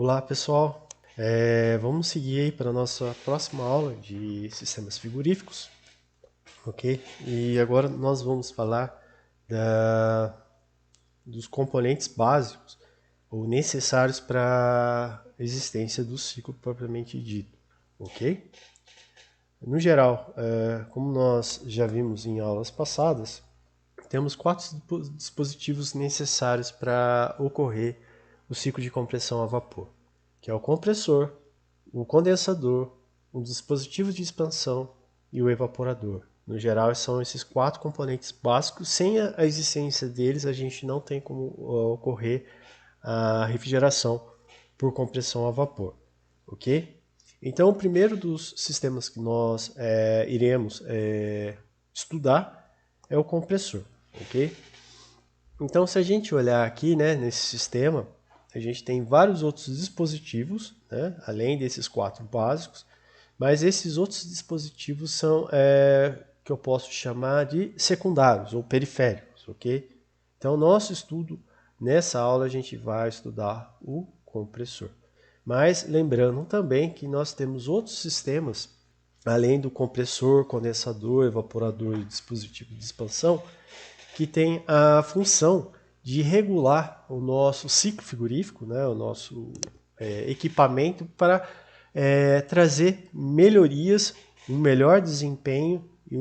Olá pessoal, vamos seguir aí para a nossa próxima aula de sistemas frigoríficos, ok? E agora nós vamos falar dos componentes básicos ou necessários para a existência do ciclo propriamente dito, ok? No geral, como nós já vimos em aulas passadas, temos 4 dispositivos necessários para ocorrer o ciclo de compressão a vapor, que é o compressor, o condensador, um dispositivo de expansão e o evaporador. No geral, são esses 4 componentes básicos. Sem a existência deles, a gente não tem como ocorrer a refrigeração por compressão a vapor, ok? Então, o primeiro dos sistemas que nós iremos estudar é o compressor, ok? Então, se a gente olhar aqui, né, nesse sistema, a gente tem vários outros dispositivos, né, além desses 4 básicos, mas esses outros dispositivos são que eu posso chamar de secundários ou periféricos, ok? Então, nosso estudo, nessa aula, a gente vai estudar o compressor. Mas lembrando também que nós temos outros sistemas, além do compressor, condensador, evaporador e dispositivo de expansão, que tem a função de regular o nosso ciclo frigorífico, né, o nosso equipamento para trazer melhorias, um melhor desempenho e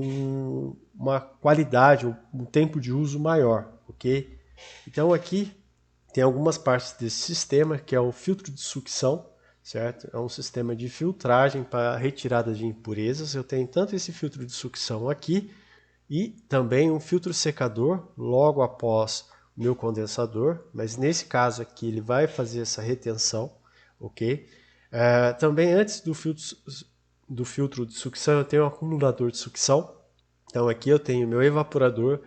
uma qualidade, um tempo de uso maior, ok? Então aqui tem algumas partes desse sistema, que é o filtro de sucção, certo? É um sistema de filtragem para retirada de impurezas. Eu tenho tanto esse filtro de sucção aqui, e também um filtro secador logo após o meu condensador, mas nesse caso aqui ele vai fazer essa retenção, ok? Também antes do filtro de sucção eu tenho um acumulador de sucção, então aqui eu tenho meu evaporador.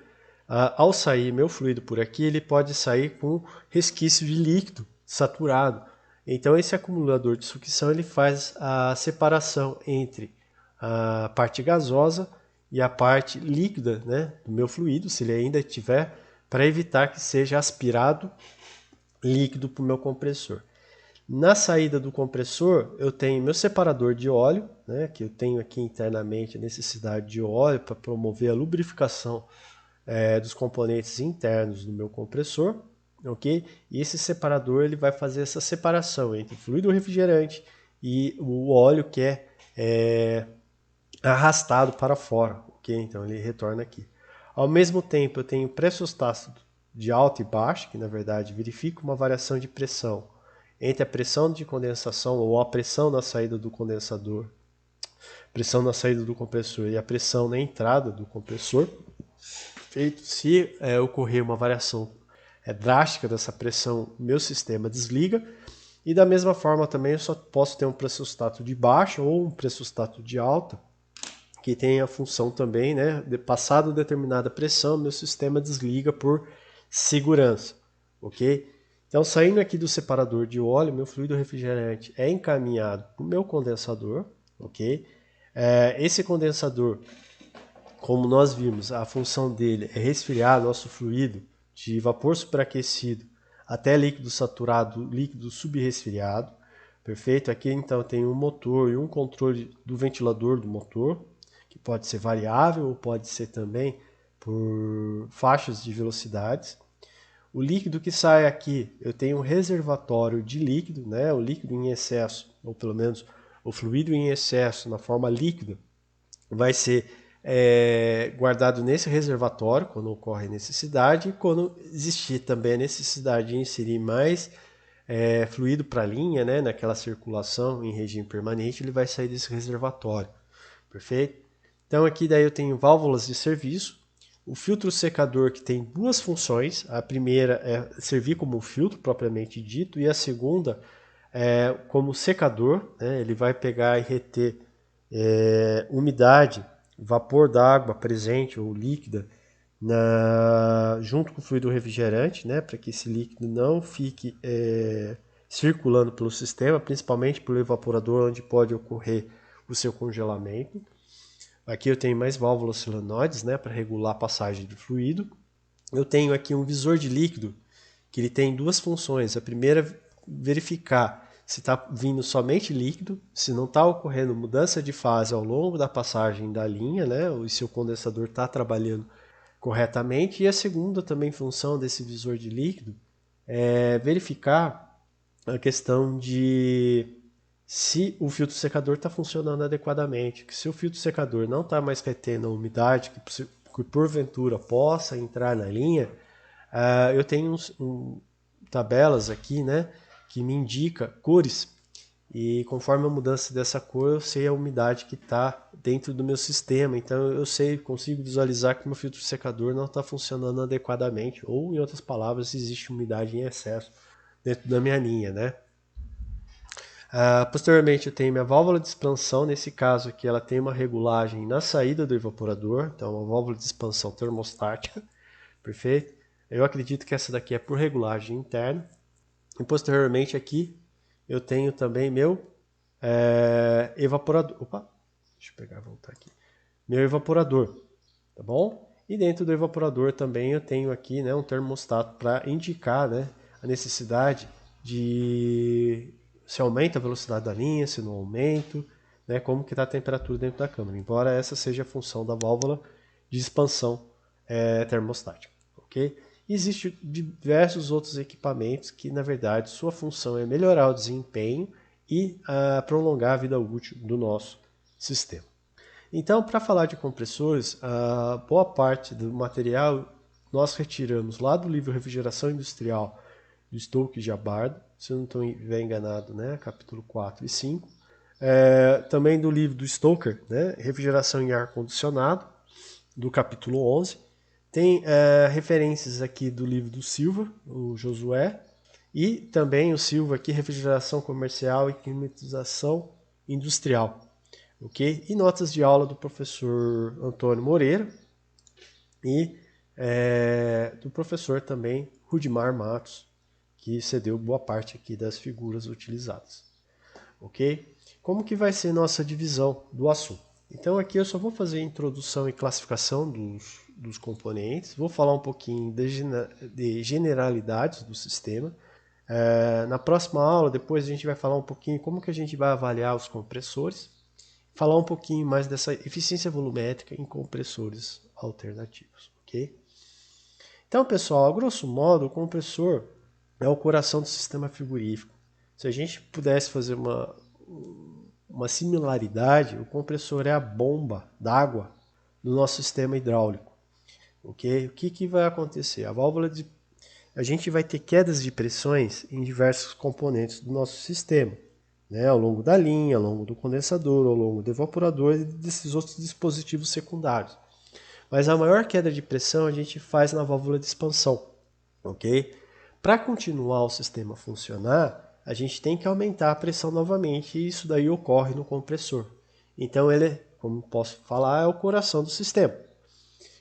Ao sair meu fluido por aqui, ele pode sair com resquício de líquido saturado. Então esse acumulador de sucção ele faz a separação entre a parte gasosa e a parte líquida, né, do meu fluido, se ele ainda tiver, para evitar que seja aspirado líquido para o meu compressor. Na saída do compressor, eu tenho meu separador de óleo, né, que eu tenho aqui internamente a necessidade de óleo para promover a lubrificação dos componentes internos do meu compressor, ok? E esse separador ele vai fazer essa separação entre o fluido refrigerante e o óleo que é arrastado para fora, ok? Então ele retorna aqui. Ao mesmo tempo eu tenho pressostático de alta e baixa, que na verdade verifica uma variação de pressão entre a pressão de condensação ou a pressão na saída do condensador, pressão na saída do compressor e a pressão na entrada do compressor. Feito, se ocorrer uma variação drástica dessa pressão, meu sistema desliga. E da mesma forma também eu só posso ter um pressostato de baixa ou um pressostato de alta, que tem a função também, né, de passado determinada pressão, meu sistema desliga por segurança, ok? Então, saindo aqui do separador de óleo, meu fluido refrigerante é encaminhado para o meu condensador, ok? Esse condensador, como nós vimos, a função dele é resfriar nosso fluido de vapor superaquecido até líquido saturado, líquido subresfriado, perfeito? Aqui então tem um motor e um controle do ventilador do motor, que pode ser variável ou pode ser também por faixas de velocidades. O líquido que sai aqui, eu tenho um reservatório de líquido, né? O líquido em excesso, ou pelo menos o fluido em excesso na forma líquida, vai ser guardado nesse reservatório quando ocorre necessidade, e quando existir também a necessidade de inserir mais fluido para a linha, né? Naquela circulação em regime permanente, ele vai sair desse reservatório, perfeito? Então aqui daí eu tenho válvulas de serviço, o filtro secador que tem duas funções, a primeira é servir como filtro propriamente dito e a segunda é como secador, né? Ele vai pegar e reter umidade, vapor d'água presente ou líquida junto com o fluido refrigerante, né? Para que esse líquido não fique circulando pelo sistema, principalmente pelo evaporador onde pode ocorrer o seu congelamento. Aqui eu tenho mais válvulas solenoides, né, para regular a passagem de fluido. Eu tenho aqui um visor de líquido, que ele tem duas funções. A primeira é verificar se está vindo somente líquido, se não está ocorrendo mudança de fase ao longo da passagem da linha, né? Ou se o condensador está trabalhando corretamente. E a segunda também função desse visor de líquido é verificar a questão de se o filtro secador está funcionando adequadamente. Que se o filtro secador não está mais retendo a umidade que porventura possa entrar na linha, eu tenho tabelas aqui, né, que me indica cores, e conforme a mudança dessa cor eu sei a umidade que está dentro do meu sistema. Então eu consigo visualizar que o meu filtro secador não está funcionando adequadamente, ou em outras palavras, existe umidade em excesso dentro da minha linha, né? Posteriormente eu tenho minha válvula de expansão. Nesse caso aqui ela tem uma regulagem na saída do evaporador, então uma válvula de expansão termostática, perfeito? Eu acredito que essa daqui é por regulagem interna. E posteriormente aqui eu tenho também meu evaporador. Opa, deixa eu pegar e voltar aqui. Meu evaporador, tá bom? E dentro do evaporador também eu tenho aqui, né, um termostato para indicar, né, a necessidade de se aumenta a velocidade da linha, se não aumenta, né, como que está a temperatura dentro da câmara. Embora essa seja a função da válvula de expansão termostática, ok? Existem diversos outros equipamentos que, na verdade, sua função é melhorar o desempenho e prolongar a vida útil do nosso sistema. Então, para falar de compressores, boa parte do material nós retiramos lá do livro Refrigeração Industrial do Stokes Jabardo, se eu não estiver enganado, né? Capítulo 4 e 5. Também do livro do Stoker, né? Refrigeração em Ar-Condicionado, do capítulo 11. Tem referências aqui do livro do Silva, o Josué, e também o Silva aqui, Refrigeração Comercial e Climatização Industrial. Okay? E notas de aula do professor Antônio Moreira e do professor também Rudimar Matos, que cedeu boa parte aqui das figuras utilizadas. Ok? Como que vai ser nossa divisão do assunto? Então aqui eu só vou fazer a introdução e classificação dos componentes, vou falar um pouquinho de generalidades do sistema. Na próxima aula, depois a gente vai falar um pouquinho como que a gente vai avaliar os compressores, falar um pouquinho mais dessa eficiência volumétrica em compressores alternativos, ok? Então, pessoal, a grosso modo, o compressor é o coração do sistema frigorífico. Se a gente pudesse fazer uma similaridade, o compressor é a bomba d'água do nosso sistema hidráulico, ok? O que vai acontecer? A gente vai ter quedas de pressões em diversos componentes do nosso sistema, né, ao longo da linha, ao longo do condensador, ao longo do evaporador e desses outros dispositivos secundários. Mas a maior queda de pressão a gente faz na válvula de expansão, ok? Para continuar o sistema funcionar, a gente tem que aumentar a pressão novamente e isso daí ocorre no compressor. Então ele, como posso falar, é o coração do sistema.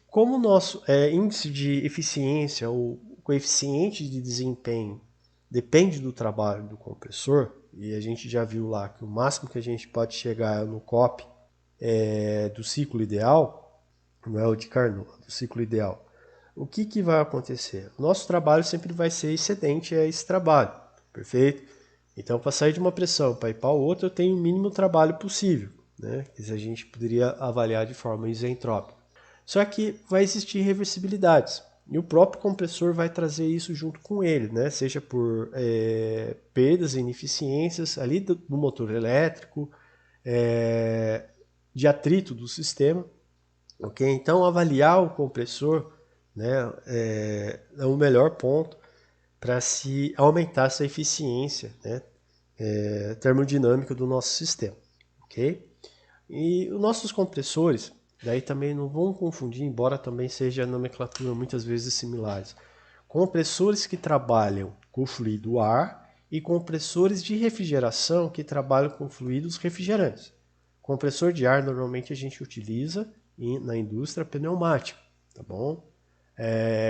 Como o nosso índice de eficiência, ou coeficiente de desempenho, depende do trabalho do compressor, e a gente já viu lá que o máximo que a gente pode chegar no COP do ciclo ideal, não é o de Carnot, do ciclo ideal. O que vai acontecer? O nosso trabalho sempre vai ser excedente a esse trabalho, perfeito? Então, para sair de uma pressão para ir para outra, eu tenho o mínimo trabalho possível, né? Que a gente poderia avaliar de forma isentrópica. Só que vai existir reversibilidades. E o próprio compressor vai trazer isso junto com ele, né? Seja por perdas e ineficiências ali do motor elétrico, de atrito do sistema. Okay? Então, avaliar o compressor, né, é o melhor ponto para se aumentar essa eficiência, né, termodinâmica do nosso sistema. Okay? E os nossos compressores, daí também não vão confundir, embora também seja a nomenclatura muitas vezes similares. Compressores que trabalham com fluido ar e compressores de refrigeração que trabalham com fluidos refrigerantes. Compressor de ar normalmente a gente utiliza na indústria pneumática, tá bom?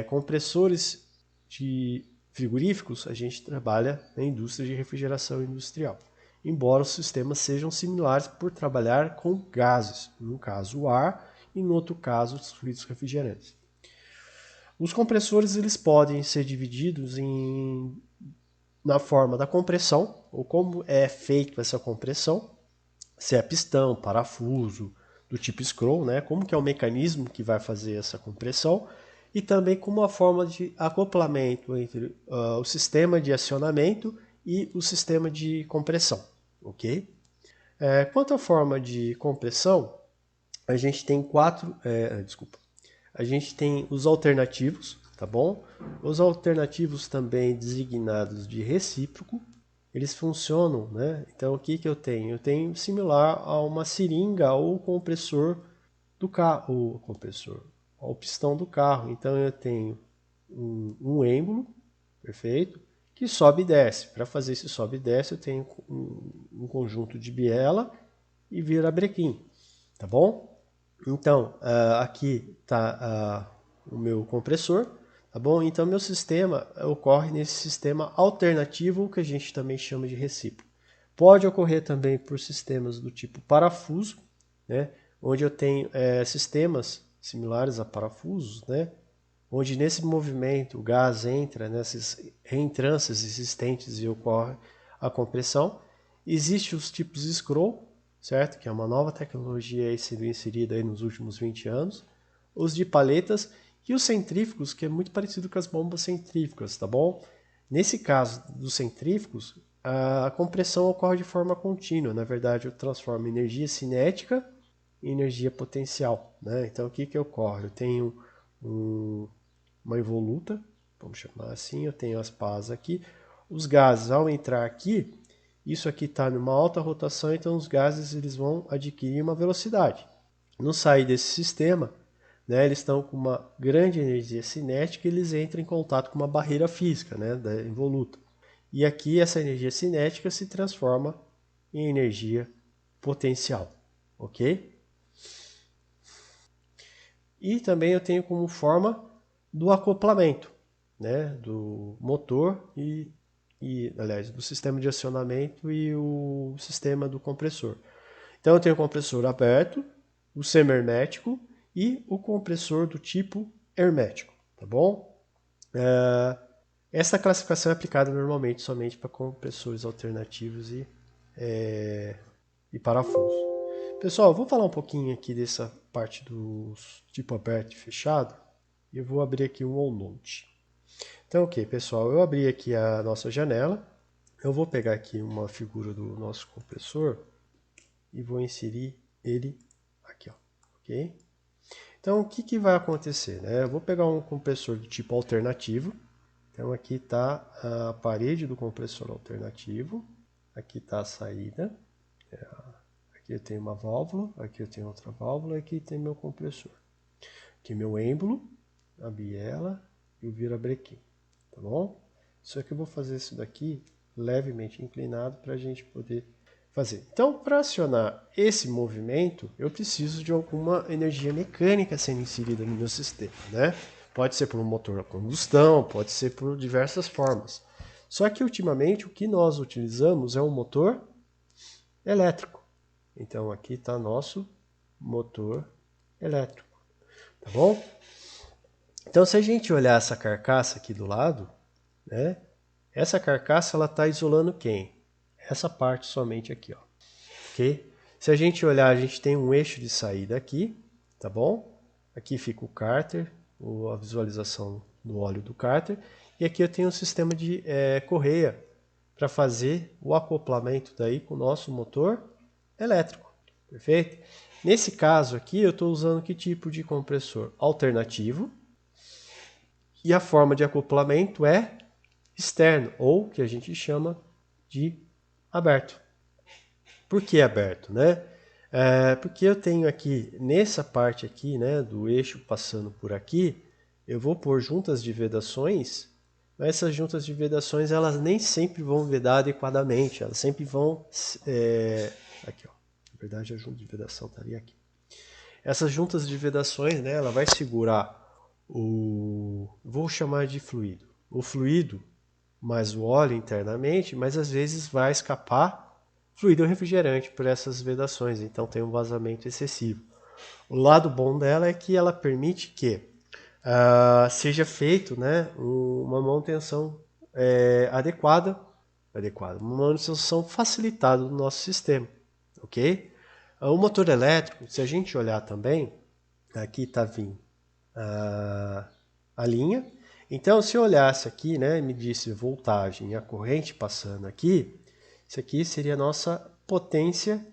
Compressores de frigoríficos a gente trabalha na indústria de refrigeração industrial. Embora os sistemas sejam similares por trabalhar com gases, no caso o ar e no outro caso os fluidos refrigerantes. Os compressores eles podem ser divididos em na forma da compressão, ou como é feita essa compressão, se é pistão, parafuso, do tipo scroll, né? Como que é o mecanismo que vai fazer essa compressão, e também como a forma de acoplamento entre o sistema de acionamento e o sistema de compressão, ok? Quanto à forma de compressão, a gente tem a gente tem os alternativos, tá bom? Os alternativos também designados de recíproco, eles funcionam, né? Então o que que eu tenho? Eu tenho similar a uma seringa ou compressor do carro, ou compressor, ao pistão do carro. Então eu tenho um êmbolo, perfeito, que sobe e desce. Para fazer esse sobe e desce, eu tenho um conjunto de biela e virabrequim, tá bom? Então, aqui está o meu compressor, tá bom? Então, meu sistema ocorre nesse sistema alternativo, que a gente também chama de recíproco. Pode ocorrer também por sistemas do tipo parafuso, né? Onde eu tenho sistemas similares a parafusos, né? Onde nesse movimento o gás entra nessas reentrâncias existentes e ocorre a compressão. Existem os tipos scroll, certo? Que é uma nova tecnologia sendo inserida aí nos últimos 20 anos. Os de paletas e os centrífugos, que é muito parecido com as bombas centrífugas, tá bom? Nesse caso dos centrífugos, a compressão ocorre de forma contínua. Na verdade, eu transformo energia cinética em energia potencial, né? Então, o que que ocorre? Eu tenho uma involuta, vamos chamar assim, eu tenho as pás aqui. Os gases, ao entrar aqui, isso aqui está numa alta rotação, então os gases eles vão adquirir uma velocidade. No sair desse sistema, né, eles estão com uma grande energia cinética e eles entram em contato com uma barreira física, né, da involuta. E aqui essa energia cinética se transforma em energia potencial, ok? E também eu tenho como forma do acoplamento, né, do motor aliás, do sistema de acionamento e o sistema do compressor. Então eu tenho o compressor aberto, o semi-hermético e o compressor do tipo hermético, tá bom? Essa classificação é aplicada normalmente somente para compressores alternativos e parafusos. Pessoal, vou falar um pouquinho aqui dessa parte do tipo aberto e fechado. E eu vou abrir aqui um OneNote. Então, ok, pessoal, eu abri aqui a nossa janela. Eu vou pegar aqui uma figura do nosso compressor e vou inserir ele aqui, ó, ok? Então, o que que vai acontecer, né? Eu vou pegar um compressor do tipo alternativo. Então, aqui está a parede do compressor alternativo. Aqui está a saída. Aqui eu tenho uma válvula, aqui eu tenho outra válvula, aqui tem meu compressor. Aqui meu êmbolo, a biela e o virabrequim, tá bom? Só que eu vou fazer isso daqui levemente inclinado para a gente poder fazer. Então, para acionar esse movimento, eu preciso de alguma energia mecânica sendo inserida no meu sistema, né? Pode ser por um motor a combustão, pode ser por diversas formas. Só que ultimamente o que nós utilizamos é um motor elétrico. Então aqui está nosso motor elétrico, tá bom? Então se a gente olhar essa carcaça aqui do lado, né? Essa carcaça ela está isolando quem? Essa parte somente aqui, ó. Ok? Se a gente olhar, a gente tem um eixo de saída aqui, tá bom? Aqui fica o cárter, a visualização do óleo do cárter, e aqui eu tenho um sistema de correia para fazer o acoplamento daí com o nosso motor elétrico, perfeito? Nesse caso aqui eu estou usando que tipo de compressor? Alternativo, e a forma de acoplamento é externo, ou que a gente chama de aberto. Por que aberto, né? Porque eu tenho aqui, nessa parte aqui, né, do eixo passando por aqui, eu vou pôr juntas de vedações, mas essas juntas de vedações, elas nem sempre vão vedar adequadamente, elas sempre vão... aqui, ó. Na verdade, a junta de vedação estaria aqui. Essas juntas de vedações, né, ela vai segurar vou chamar de fluido. O fluido mais o óleo internamente, mas às vezes vai escapar fluido refrigerante por essas vedações, então tem um vazamento excessivo. O lado bom dela é que ela permite que seja feito, né, uma manutenção adequada adequada, uma manutenção facilitada do nosso sistema, ok? O motor elétrico, se a gente olhar também, aqui está vindo a linha. Então, se eu olhasse aqui, né, e me disse voltagem e a corrente passando aqui, isso aqui seria a nossa potência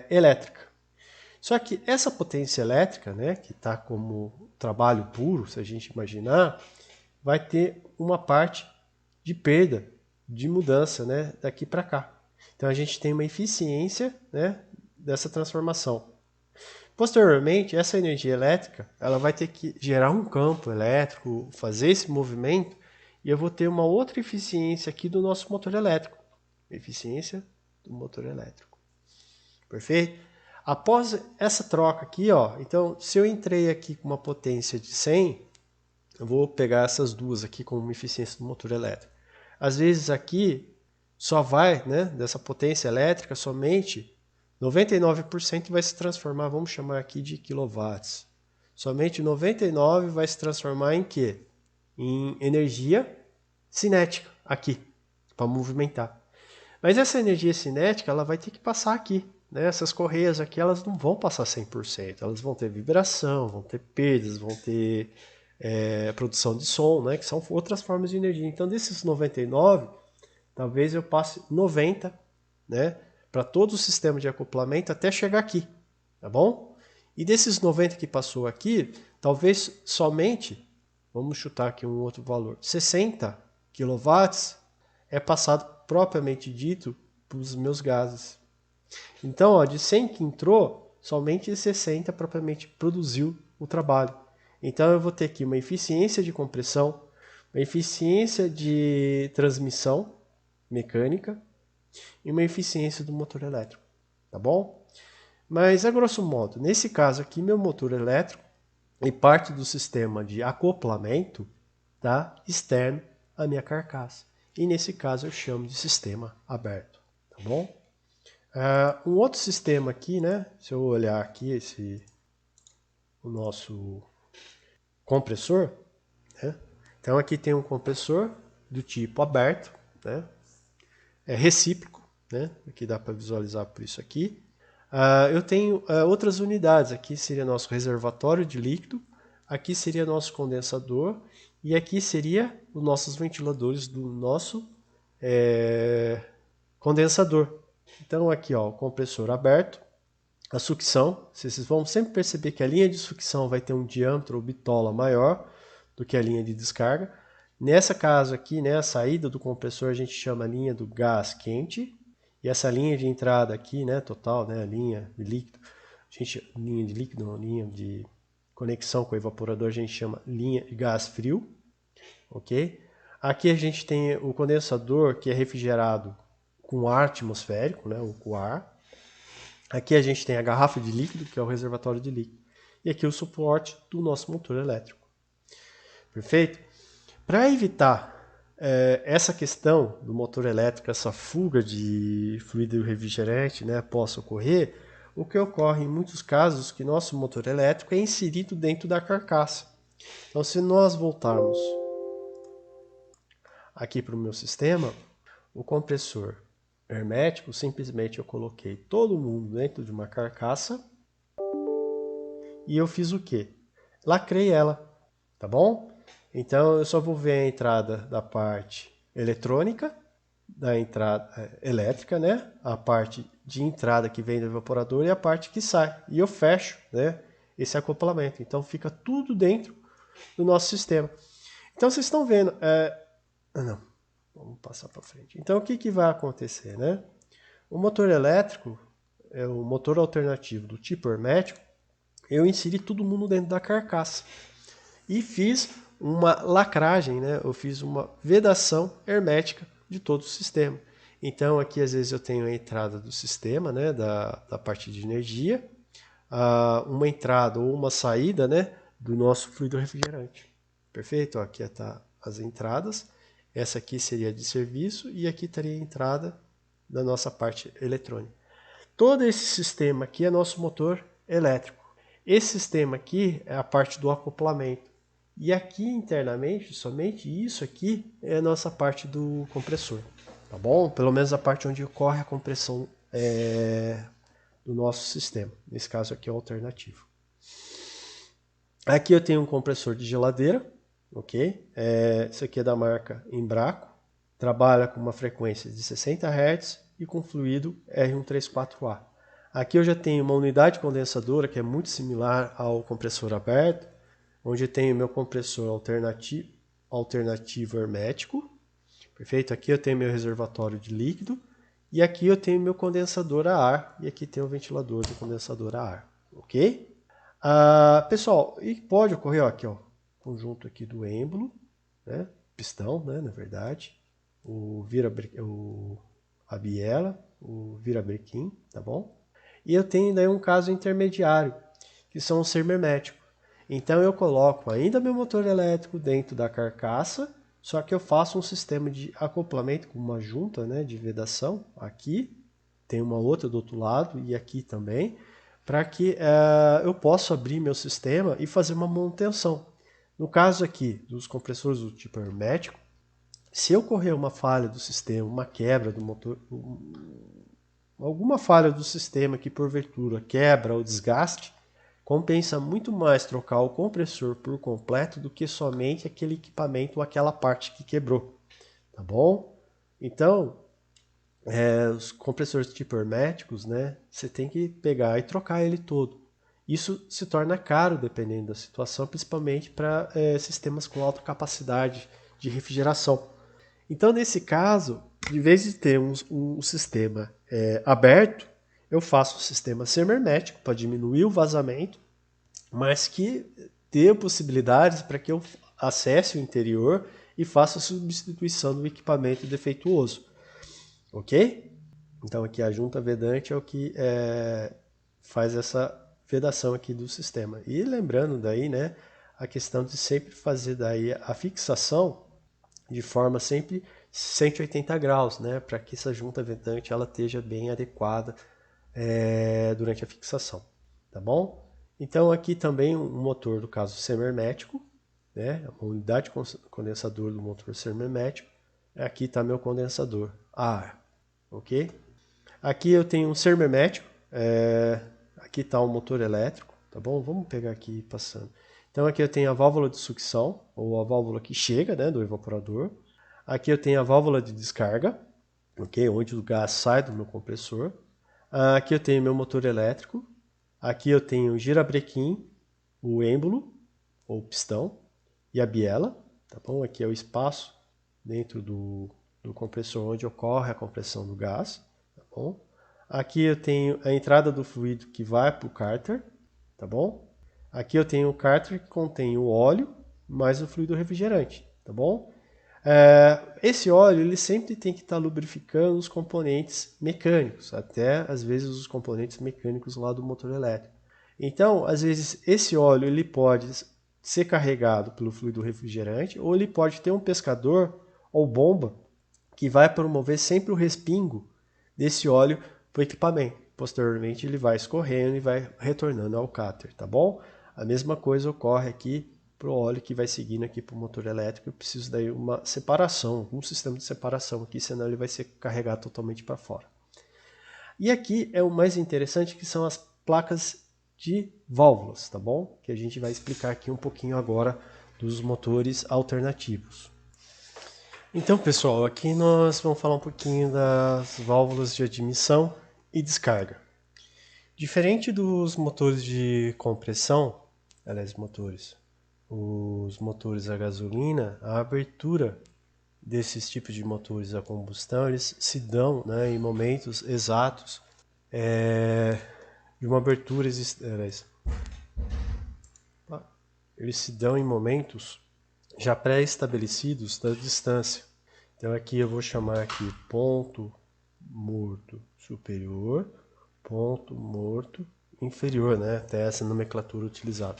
elétrica. Só que essa potência elétrica, né, que está como trabalho puro, se a gente imaginar, vai ter uma parte de perda, de mudança, né, daqui para cá. Então a gente tem uma eficiência, né, dessa transformação. Posteriormente, essa energia elétrica ela vai ter que gerar um campo elétrico, fazer esse movimento, e eu vou ter uma outra eficiência aqui do nosso motor elétrico. Eficiência do motor elétrico. Perfeito? Após essa troca aqui, ó, então se eu entrei aqui com uma potência de 100, eu vou pegar essas duas aqui como uma eficiência do motor elétrico. Às vezes aqui só vai, né, dessa potência elétrica, somente 99% vai se transformar, vamos chamar aqui de quilowatts. Somente 99 vai se transformar em quê? Em energia cinética aqui, para movimentar. Mas essa energia cinética ela vai ter que passar aqui. Né? Essas correias aqui elas não vão passar 100%, elas vão ter vibração, vão ter perdas, vão ter produção de som, né? Que são outras formas de energia. Então desses 99, talvez eu passe 90, né? Para todo o sistema de acoplamento até chegar aqui, tá bom? E desses 90 que passou aqui, talvez somente, vamos chutar aqui um outro valor, 60 kW é passado propriamente dito para os meus gases. Então, ó, de 100 que entrou, somente 60 propriamente produziu o trabalho. Então eu vou ter aqui uma eficiência de compressão, uma eficiência de transmissão mecânica, e uma eficiência do motor elétrico, tá bom? Mas, a grosso modo, nesse caso aqui, meu motor elétrico e parte do sistema de acoplamento tá, externo à minha carcaça. E nesse caso eu chamo de sistema aberto, tá bom? Um outro sistema aqui, né? Se eu olhar aqui o nosso compressor, né? Então aqui tem um compressor do tipo aberto, né? É recíproco, né? Aqui dá para visualizar por isso aqui. Eu tenho outras unidades. Aqui seria nosso reservatório de líquido, aqui seria nosso condensador e aqui seria os nossos ventiladores do nosso condensador. Então aqui ó, o compressor aberto, a sucção, vocês vão sempre perceber que a linha de sucção vai ter um diâmetro ou bitola maior do que a linha de descarga. Nessa caso aqui, né, a saída do compressor a gente chama a linha do gás quente. E essa linha de entrada aqui, né, total, né, a linha de líquido, linha de líquido, não, linha de conexão com o evaporador a gente chama linha de gás frio, ok? Aqui a gente tem o condensador que é refrigerado com ar atmosférico, né, ou com ar. Aqui a gente tem a garrafa de líquido, que é o reservatório de líquido. E aqui o suporte do nosso motor elétrico. Perfeito? Para evitar essa questão do motor elétrico, essa fuga de fluido refrigerante, né, possa ocorrer, o que ocorre em muitos casos é que nosso motor elétrico é inserido dentro da carcaça. Então, se nós voltarmos aqui para o meu sistema, o compressor hermético, simplesmente eu coloquei todo mundo dentro de uma carcaça e eu fiz o quê? Lacrei ela, tá bom? Então eu só vou ver a entrada da parte eletrônica, da entrada elétrica, né? A parte de entrada que vem do evaporador e a parte que sai. E eu fecho, né, esse acoplamento. Então fica tudo dentro do nosso sistema. Então vocês estão vendo... Não, vamos passar para frente. Então o que vai acontecer, né? O motor elétrico, o motor alternativo do tipo hermético, eu inseri todo mundo dentro da carcaça. E fiz uma lacragem, né? Eu fiz uma vedação hermética de todo o sistema. Então aqui às vezes eu tenho a entrada do sistema, né? da parte de energia, uma entrada ou uma saída, né? Do nosso fluido refrigerante. Perfeito? Ó, aqui estão as entradas. Essa aqui seria de serviço e aqui estaria a entrada da nossa parte eletrônica. Todo esse sistema aqui é nosso motor elétrico. Esse sistema aqui é a parte do acoplamento. E aqui internamente, somente isso aqui é a nossa parte do compressor. tá bom? Pelo menos a parte onde ocorre a compressão do nosso sistema. Nesse caso aqui é o alternativo. Aqui eu tenho um compressor de geladeira, ok? Isso aqui é da marca Embraco, trabalha com uma frequência de 60 Hz e com fluido R134A. Aqui eu já tenho uma unidade condensadora que é muito similar ao compressor aberto, onde eu tenho meu compressor alternativo hermético, perfeito? Aqui eu tenho meu reservatório de líquido e aqui eu tenho meu condensador a ar e aqui tem o ventilador do condensador a ar, ok? Pessoal, e pode ocorrer, ó, aqui, ó, conjunto aqui do êmbolo, né, pistão, né, na verdade, a biela, o virabrequim, tá bom? E eu tenho daí um caso intermediário, que são os ser herméticos. Então eu coloco ainda meu motor elétrico dentro da carcaça, só que eu faço um sistema de acoplamento com uma junta, né, de vedação aqui, tem uma outra do outro lado e aqui também, para que eu possa abrir meu sistema e fazer uma manutenção. No caso aqui dos compressores do tipo hermético, se ocorrer uma falha do sistema, uma quebra do motor, alguma falha do sistema que porventura quebra ou desgaste, compensa muito mais trocar o compressor por completo do que somente aquele equipamento ou aquela parte que quebrou, tá bom? Então, os compressores tipo herméticos, né, você tem que pegar e trocar ele todo. Isso se torna caro dependendo da situação, principalmente para sistemas com alta capacidade de refrigeração. Então, nesse caso, em vez de ter um sistema aberto, eu faço um sistema semi-hermético para diminuir o vazamento, mas que dê possibilidades para que eu acesse o interior e faça a substituição do equipamento defeituoso. Ok? Então aqui a junta vedante é o que faz essa vedação aqui do sistema. E lembrando daí, né, a questão de sempre fazer daí a fixação de forma sempre 180 graus, né, para que essa junta vedante ela esteja bem adequada durante a fixação, tá bom? Então aqui também um motor do caso semi-hermético, né, a unidade condensador do motor semi-hermético. Aqui está meu condensador a ar, ok? Aqui eu tenho um ser hermético, aqui está o motor elétrico, tá bom? Vamos pegar aqui passando. Então aqui eu tenho a válvula de sucção, ou a válvula que chega, né, do evaporador. Aqui eu tenho a válvula de descarga, ok? Onde o gás sai do meu compressor. Aqui eu tenho meu motor elétrico. Aqui eu tenho o girabrequim, o êmbolo, ou pistão, e a biela, tá bom? Aqui é o espaço dentro do compressor onde ocorre a compressão do gás, tá bom? Aqui eu tenho a entrada do fluido que vai para o cárter, tá bom? Aqui eu tenho o cárter que contém o óleo mais o fluido refrigerante, tá bom? Esse óleo ele sempre tem que estar lubrificando os componentes mecânicos, até às vezes os componentes mecânicos lá do motor elétrico. Então, às vezes esse óleo ele pode ser carregado pelo fluido refrigerante ou ele pode ter um pescador ou bomba que vai promover sempre o respingo desse óleo para o equipamento. Posteriormente ele vai escorrendo e vai retornando ao cárter, tá bom? A mesma coisa ocorre aqui para o óleo que vai seguindo aqui para o motor elétrico. Eu preciso daí uma separação, um sistema de separação aqui, senão ele vai ser carregado totalmente para fora. E aqui é o mais interessante, que são as placas de válvulas, tá bom? Que a gente vai explicar aqui um pouquinho agora dos motores alternativos. Então, pessoal, aqui nós vamos falar um pouquinho das válvulas de admissão e descarga. Diferente dos motores de compressão, os motores a gasolina, a abertura desses tipos de motores a combustão, eles se dão, né, em momentos exatos de uma abertura eles se dão em momentos já pré-estabelecidos da distância. Então aqui eu vou chamar aqui ponto morto superior, ponto morto inferior, né? Até essa nomenclatura utilizada.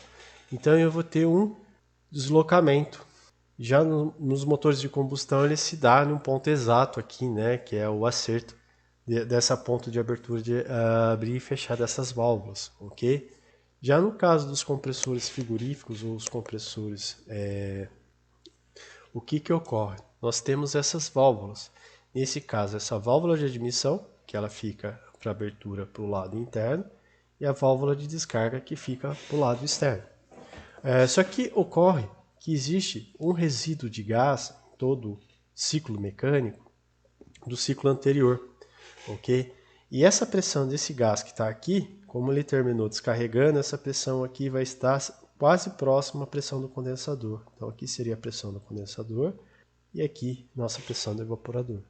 Então eu vou ter um deslocamento. Já nos motores de combustão ele se dá num ponto exato aqui, né? Que é o acerto dessa ponto de abertura de abrir e fechar dessas válvulas, ok? Já no caso dos compressores frigoríficos ou os compressores, o que ocorre? Nós temos essas válvulas. Nesse caso, essa válvula de admissão, que ela fica para abertura para o lado interno, e a válvula de descarga, que fica para o lado externo. Só que ocorre que existe um resíduo de gás em todo o ciclo mecânico do ciclo anterior, ok? E essa pressão desse gás que está aqui, como ele terminou descarregando, essa pressão aqui vai estar quase próxima à pressão do condensador. Então aqui seria a pressão do condensador e aqui nossa pressão do evaporador.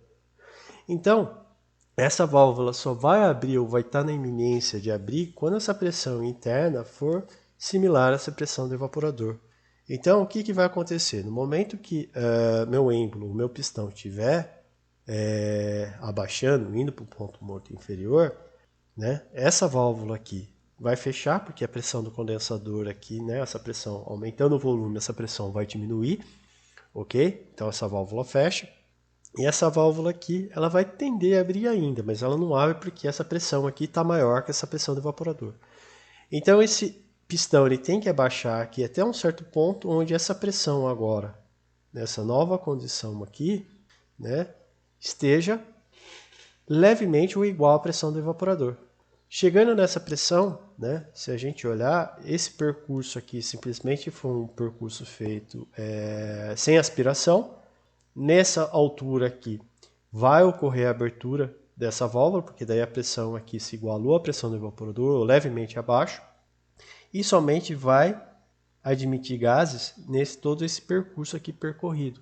Então, essa válvula só vai abrir ou vai estar na iminência de abrir quando essa pressão interna for similar a essa pressão do evaporador. Então, o que vai acontecer? No momento que meu êmbolo, o meu pistão estiver abaixando, indo para o ponto morto inferior, né, essa válvula aqui vai fechar, porque a pressão do condensador aqui, né, essa pressão aumentando o volume, essa pressão vai diminuir, ok? Então essa válvula fecha. E essa válvula aqui, ela vai tender a abrir ainda, mas ela não abre porque essa pressão aqui está maior que essa pressão do evaporador. Então esse pistão ele tem que abaixar aqui até um certo ponto, onde essa pressão agora, nessa nova condição aqui, né, esteja levemente ou igual à pressão do evaporador. Chegando nessa pressão, né, se a gente olhar, esse percurso aqui simplesmente foi um percurso feito sem aspiração. Nessa altura aqui vai ocorrer a abertura dessa válvula, porque daí a pressão aqui se igualou à pressão do evaporador, ou levemente abaixo, e somente vai admitir gases nesse todo esse percurso aqui percorrido,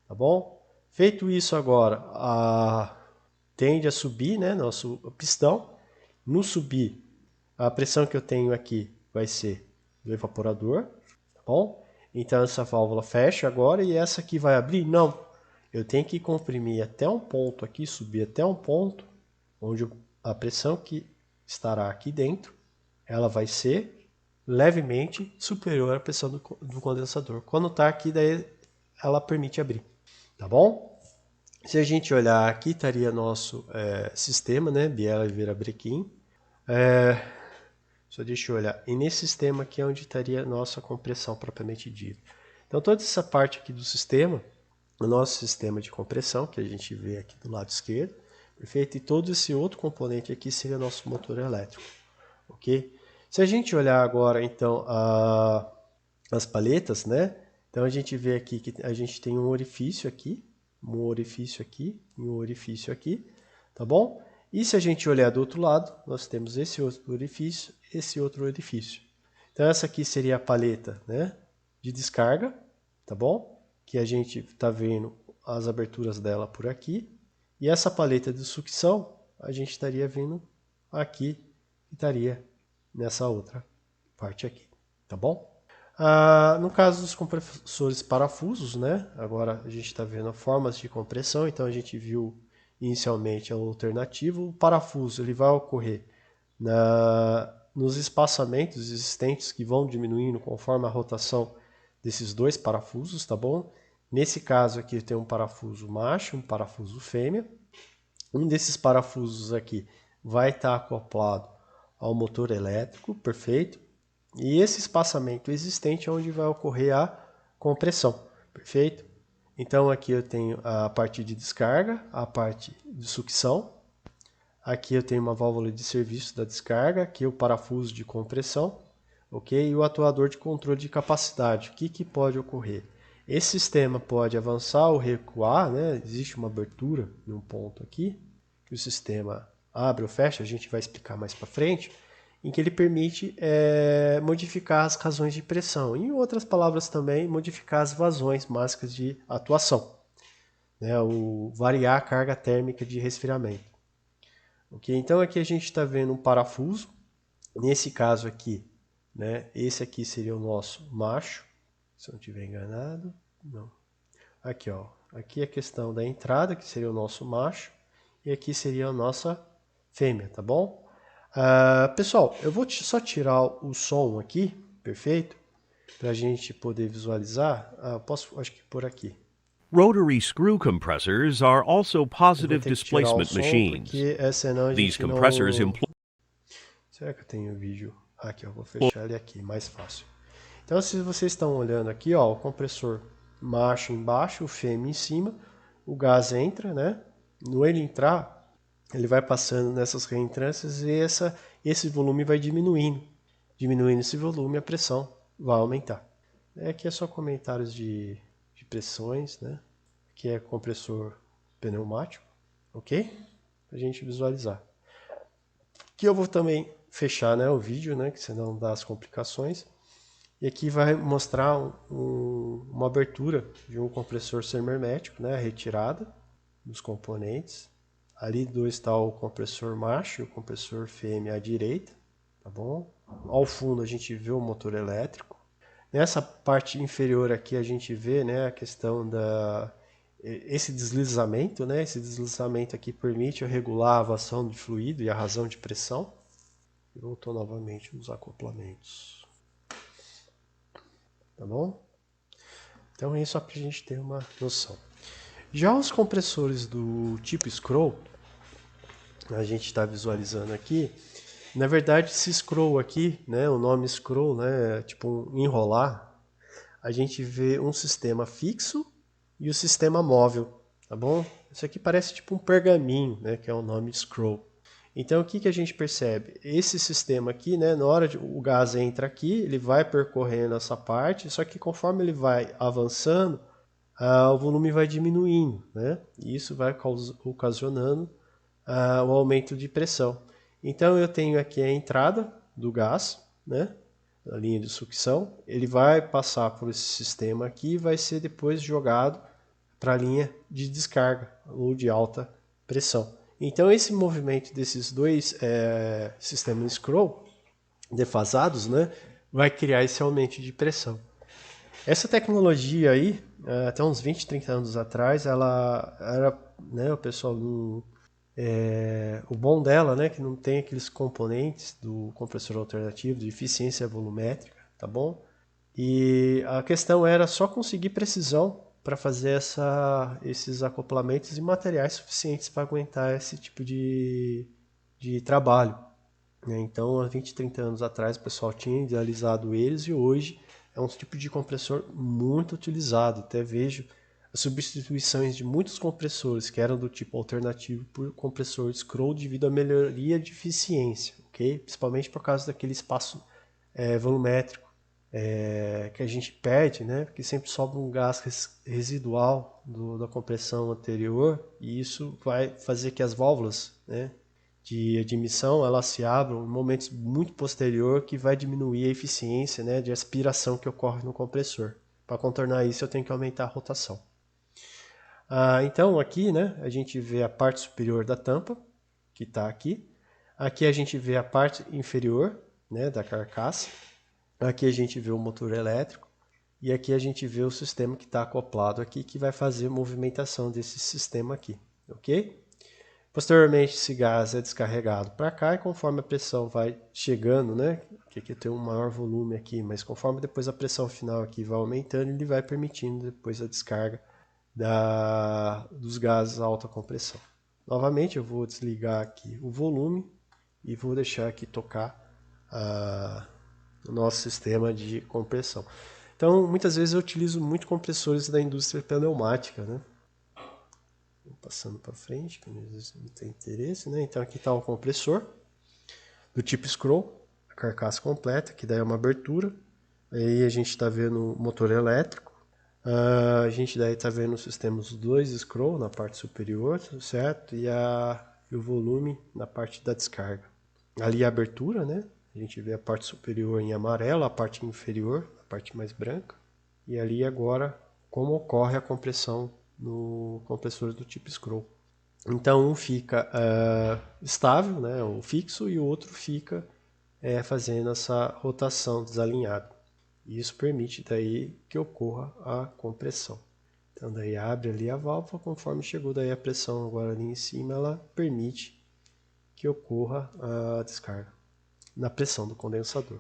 tá bom? Feito isso agora, tende a subir, né, nosso pistão. No subir, a pressão que eu tenho aqui vai ser do evaporador, tá bom? Então essa válvula fecha agora e essa aqui vai abrir? Não. Eu tenho que comprimir até um ponto aqui, subir até um ponto, onde a pressão que estará aqui dentro, ela vai ser levemente superior à pressão do condensador. Quando está aqui, daí ela permite abrir, tá bom? Se a gente olhar aqui, estaria nosso sistema, né? Biela-Oliveira-Brequim. Só deixa eu olhar. E nesse sistema aqui é onde estaria a nossa compressão propriamente dita. Então toda essa parte aqui do sistema, o nosso sistema de compressão, que a gente vê aqui do lado esquerdo, perfeito? E todo esse outro componente aqui seria nosso motor elétrico, ok? Se a gente olhar agora, então, as paletas, né? Então a gente vê aqui que a gente tem um orifício aqui, um orifício aqui e um orifício aqui, tá bom? E se a gente olhar do outro lado, nós temos esse outro orifício, esse outro orifício. Então essa aqui seria a paleta, né, de descarga, tá bom? Que a gente está vendo as aberturas dela por aqui. E essa paleta de sucção, a gente estaria vendo aqui, que estaria nessa outra parte aqui, tá bom? No caso dos compressores parafusos, né? Agora a gente está vendo formas de compressão, então a gente viu inicialmente a alternativa. O parafuso ele vai ocorrer nos espaçamentos existentes que vão diminuindo conforme a rotação desses dois parafusos, tá bom? Nesse caso aqui tem um parafuso macho, um parafuso fêmea. Um desses parafusos aqui vai estar acoplado ao motor elétrico, perfeito? E esse espaçamento existente é onde vai ocorrer a compressão, perfeito? Então aqui eu tenho a parte de descarga, a parte de sucção. Aqui eu tenho uma válvula de serviço da descarga, aqui o parafuso de compressão, ok? E o atuador de controle de capacidade. O que pode ocorrer? Esse sistema pode avançar ou recuar, né? Existe uma abertura em um ponto aqui, que o sistema abre ou fecha, a gente vai explicar mais para frente, em que ele permite modificar as razões de pressão. E, em outras palavras também, modificar as vazões máxicas de atuação, né? Variar a carga térmica de resfriamento. Okay? Então aqui a gente está vendo um parafuso, nesse caso aqui, né? Esse aqui seria o nosso macho, se eu não estiver enganado. Não. Aqui, ó. Aqui é a questão da entrada, que seria o nosso macho, e aqui seria a nossa fêmea, tá bom? Pessoal, eu vou só tirar o som aqui, perfeito? Para a gente poder visualizar. Acho que por aqui. Rotary screw compressors are also positive displacement machines. These compressors employ... Será que eu tenho o vídeo? Aqui, eu vou fechar ele aqui, mais fácil. Então, se vocês estão olhando aqui, ó, o compressor macho embaixo, o fêmea em cima, o gás entra, né? No ele entrar, ele vai passando nessas reentrâncias e esse volume vai diminuindo. Diminuindo esse volume, a pressão vai aumentar. Aqui é só comentários de pressões, né? Aqui é compressor pneumático, ok? Para a gente visualizar. Aqui eu vou também fechar, né, o vídeo, né, que senão dá as complicações. E aqui vai mostrar uma abertura de um compressor semihermético, né, a retirada dos componentes. Ali está o compressor macho e o compressor fêmea à direita, tá bom? Ao fundo a gente vê o motor elétrico. Nessa parte inferior aqui a gente vê, né, a questão esse deslizamento, né? Esse deslizamento aqui permite eu regular a vazão de fluido e a razão de pressão. E voltou novamente os acoplamentos. Tá bom? Então é só para a gente ter uma noção. Já os compressores do tipo scroll, a gente está visualizando aqui. Na verdade, esse scroll aqui, né, o nome scroll, né, tipo um enrolar, a gente vê um sistema fixo e o sistema móvel, tá bom? Isso aqui parece tipo um pergaminho, né, que é o nome scroll. Então, o que a gente percebe? Esse sistema aqui, né, na hora que o gás entra aqui, ele vai percorrendo essa parte, só que conforme ele vai avançando, o volume vai diminuindo, né? E isso vai ocasionando o aumento de pressão. Então eu tenho aqui a entrada do gás, né? A linha de sucção, ele vai passar por esse sistema aqui e vai ser depois jogado para a linha de descarga ou de alta pressão. Então esse movimento desses dois sistemas scroll defasados, né, vai criar esse aumento de pressão. Essa tecnologia aí, até uns 20, 30 anos atrás, ela era, né, o pessoal não, o bom dela, né, que não tem aqueles componentes do compressor alternativo de eficiência volumétrica, tá bom? E a questão era só conseguir precisão para fazer esses acoplamentos e materiais suficientes para aguentar esse tipo de trabalho. Né? Então, há 20, 30 anos atrás, o pessoal tinha idealizado eles e hoje é um tipo de compressor muito utilizado. Até vejo as substituições de muitos compressores que eram do tipo alternativo por compressor scroll devido à melhoria de eficiência, ok? Principalmente por causa daquele espaço volumétrico que a gente perde, né? Porque sempre sobra um gás residual da compressão anterior e isso vai fazer que as válvulas, né, de admissão elas se abram em momentos muito posterior que vai diminuir a eficiência, né, de aspiração que ocorre no compressor. Para contornar isso eu tenho que aumentar a rotação. Então aqui, né, a gente vê a parte superior da tampa, que está aqui. Aqui a gente vê a parte inferior, né, da carcaça. Aqui a gente vê o motor elétrico. E aqui a gente vê o sistema que está acoplado aqui, que vai fazer a movimentação desse sistema aqui, ok? Posteriormente, esse gás é descarregado para cá e conforme a pressão vai chegando, né? Que aqui tem um maior volume aqui, mas conforme depois a pressão final aqui vai aumentando, ele vai permitindo depois a descarga dos gases a alta compressão. Novamente, eu vou desligar aqui o volume e vou deixar aqui tocar o nosso sistema de compressão. Então, muitas vezes eu utilizo muito compressores da indústria pneumática, né? Passando para frente, que não tem interesse, né? Então aqui está o compressor do tipo scroll, a carcaça completa, que daí é uma abertura. Aí a gente está vendo o motor elétrico. A gente daí está vendo o sistema dos dois scroll na parte superior, certo? E o volume na parte da descarga. Ali a abertura, né? A gente vê a parte superior em amarelo, a parte inferior, a parte mais branca. E ali agora como ocorre a compressão no compressor do tipo scroll. Então um fica estável, né, ou fixo, e o outro fica fazendo essa rotação desalinhada. E isso permite daí que ocorra a compressão. Então daí abre ali a válvula, conforme chegou daí a pressão agora ali em cima, ela permite que ocorra a descarga na pressão do condensador.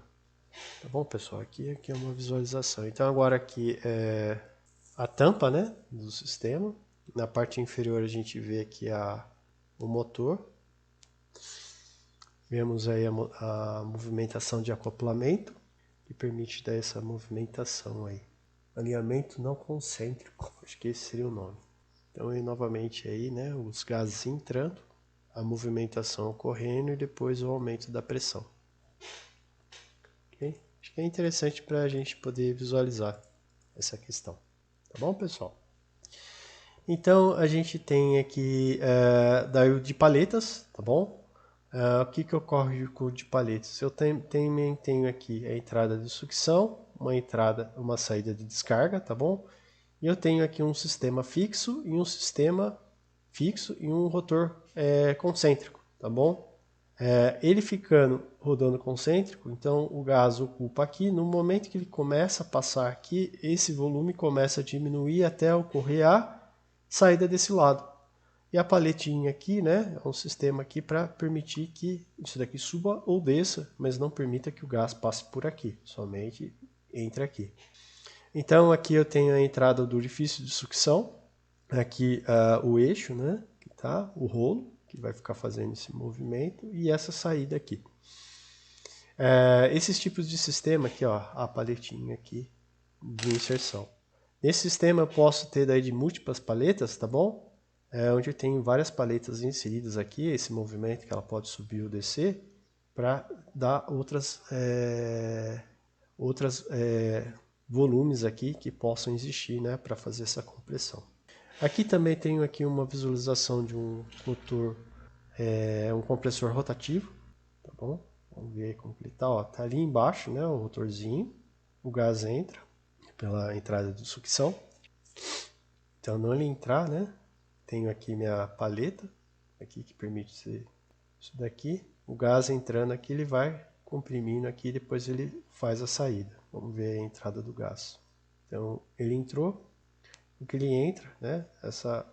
Tá bom, pessoal? Aqui é uma visualização. Então agora aqui é a tampa, né, do sistema. Na parte inferior a gente vê aqui o motor. Vemos aí a movimentação de acoplamento, que permite dar essa movimentação aí. Alinhamento não concêntrico, acho que esse seria o nome. Então, e novamente aí, né, os gases entrando, a movimentação ocorrendo e depois o aumento da pressão. Okay? Acho que é interessante para a gente poder visualizar essa questão. Tá bom, pessoal? Então, a gente tem aqui daí de paletas, tá bom? O que ocorre com o de paletas? Eu tenho aqui a entrada de sucção, uma saída de descarga, tá bom? E eu tenho aqui um sistema fixo e um rotor concêntrico, tá bom? Ele ficando rodando concêntrico, então o gás ocupa aqui. No momento que ele começa a passar aqui, esse volume começa a diminuir até ocorrer a saída desse lado. E a paletinha aqui, né, é um sistema aqui para permitir que isso daqui suba ou desça, mas não permita que o gás passe por aqui, somente entre aqui. Então aqui eu tenho a entrada do orifício de sucção, aqui o eixo, né, que tá, o rolo, que vai ficar fazendo esse movimento, e essa saída aqui. Esses tipos de sistema aqui, ó, a paletinha aqui de inserção. Nesse sistema eu posso ter daí de múltiplas paletas, tá bom? Onde eu tenho várias paletas inseridas aqui, esse movimento que ela pode subir ou descer, para dar outras volumes aqui que possam existir, né, para fazer essa compressão. Aqui também tenho aqui uma visualização de um rotor, um compressor rotativo, tá bom? Vamos ver como ele está, ó, tá ali embaixo, né, o rotorzinho, o gás entra pela entrada de sucção. Então, não ele entrar, né, tenho aqui minha paleta, aqui que permite ser isso daqui, o gás entrando aqui, ele vai comprimindo aqui, depois ele faz a saída. Vamos ver a entrada do gás. Então, ele entrou, o que ele entra, né, essa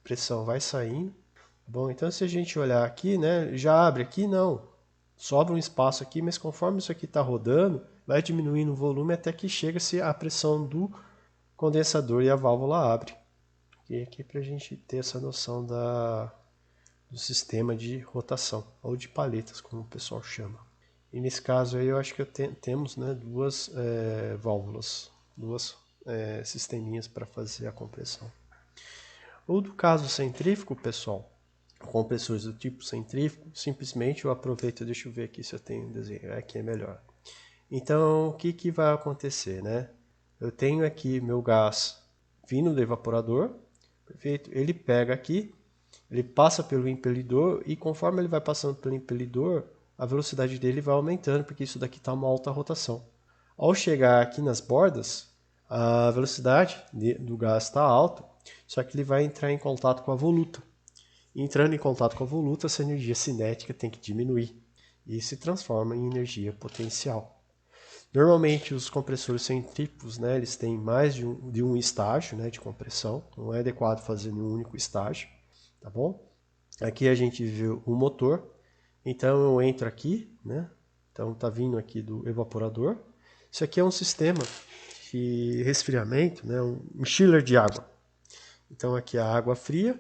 pressão vai saindo. Bom, então se a gente olhar aqui, né, já abre aqui, não, sobra um espaço aqui, mas conforme isso aqui está rodando, vai diminuindo o volume até que chega-se a pressão do condensador e a válvula abre. E aqui para a gente ter essa noção do sistema de rotação, ou de paletas, como o pessoal chama. E nesse caso aí eu acho que temos, né, duas válvulas, duas sisteminhas para fazer a compressão. Ou do caso centrífugo, pessoal, compressores do tipo centrífugo, simplesmente eu aproveito, deixa eu ver aqui se eu tenho um desenho, aqui é melhor. Então, o que vai acontecer, né? Eu tenho aqui meu gás vindo do evaporador, perfeito? Ele pega aqui, ele passa pelo impelidor e conforme ele vai passando pelo impelidor, a velocidade dele vai aumentando, porque isso daqui está uma alta rotação. Ao chegar aqui nas bordas, a velocidade do gás está alta, só que ele vai entrar em contato com a voluta. Entrando em contato com a voluta, essa energia cinética tem que diminuir e se transforma em energia potencial. Normalmente os compressores centrífugos, né, eles têm mais de um estágio, né, de compressão, não é adequado fazer em um único estágio, tá bom? Aqui a gente viu o motor, então eu entro aqui, né, então tá vindo aqui do evaporador. Isso aqui é um sistema de resfriamento, né, um chiller de água. Então aqui a água fria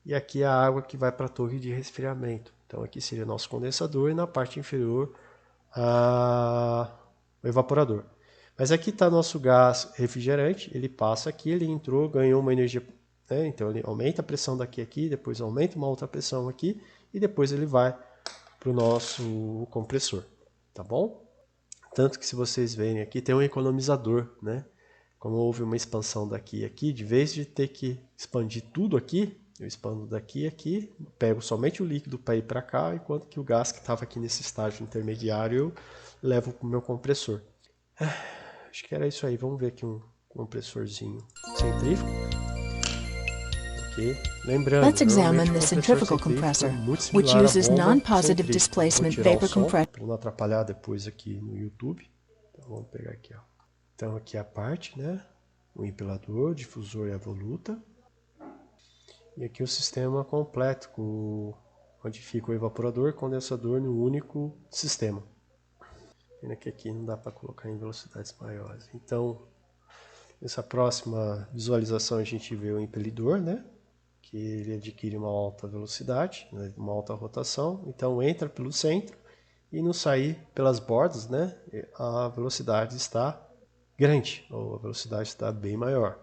e aqui a água que vai para a torre de resfriamento. Então aqui seria nosso condensador e na parte inferior o evaporador. Mas aqui está nosso gás refrigerante, ele passa aqui, ele entrou, ganhou uma energia, né? Então ele aumenta a pressão daqui aqui, depois aumenta uma outra pressão aqui e depois ele vai para o nosso compressor, tá bom? Tanto que se vocês verem aqui tem um economizador, né? Como houve uma expansão daqui e aqui, de vez de ter que expandir tudo aqui, eu expando daqui e aqui, pego somente o líquido para ir para cá, enquanto que o gás que estava aqui nesse estágio intermediário eu levo para o meu compressor. Acho que era isso aí. Vamos ver aqui um compressorzinho centrífugo. Ok. Lembrando, let's examine the centrifugal compressor, which uses non-positive displacement vapor compression. Para não atrapalhar depois aqui no YouTube. Então vamos pegar aqui, ó. Então aqui a parte, né? O impelador, o difusor e a voluta. E aqui o sistema completo, onde fica o evaporador e condensador no único sistema. Pena que aqui não dá para colocar em velocidades maiores. Então, nessa próxima visualização a gente vê o impelidor, né? Que ele adquire uma alta velocidade, né? Uma alta rotação. Então entra pelo centro e no sair pelas bordas, né? A velocidade está grande, ou a velocidade está bem maior.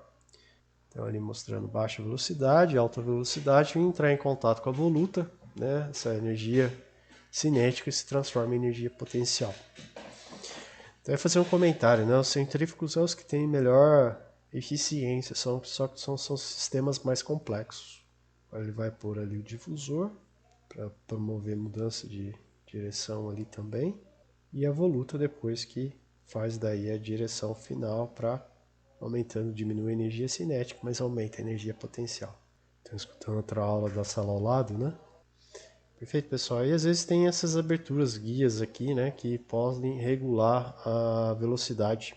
Então ali mostrando baixa velocidade, alta velocidade e entrar em contato com a voluta, né? Essa energia cinética se transforma em energia potencial. Então vai fazer um comentário, né? Os centrífugos são os que têm melhor eficiência, só que são sistemas mais complexos. Ele vai pôr ali o difusor para promover mudança de direção ali também. E a voluta depois que faz daí a direção final para aumentando, diminui a energia cinética, mas aumenta a energia potencial. Estão escutando outra aula da sala ao lado, né? Perfeito, pessoal. E às vezes tem essas aberturas, guias aqui, né? Que podem regular a velocidade,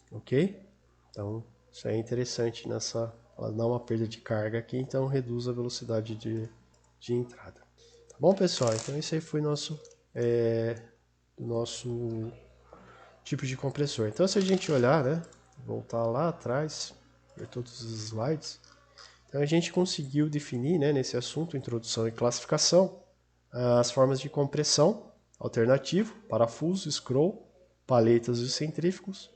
ok? Então, isso é interessante nessa... Ela dá uma perda de carga aqui, então reduz a velocidade de entrada. Tá bom, pessoal? Então esse aí foi nosso tipo de compressor. Então se a gente olhar, né? Voltar lá atrás, ver todos os slides. Então a gente conseguiu definir, né, nesse assunto, introdução e classificação, as formas de compressão, alternativo, parafuso, scroll, paletas e centrífugos,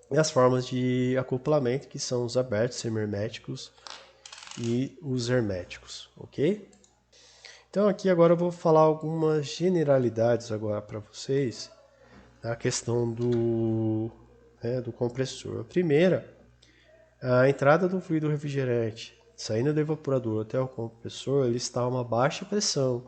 e as formas de acoplamento, que são os abertos, semi-herméticos e os herméticos, ok? Então aqui agora eu vou falar algumas generalidades agora para vocês, a questão do compressor. A primeira, a entrada do fluido refrigerante saindo do evaporador até o compressor, ele está a uma baixa pressão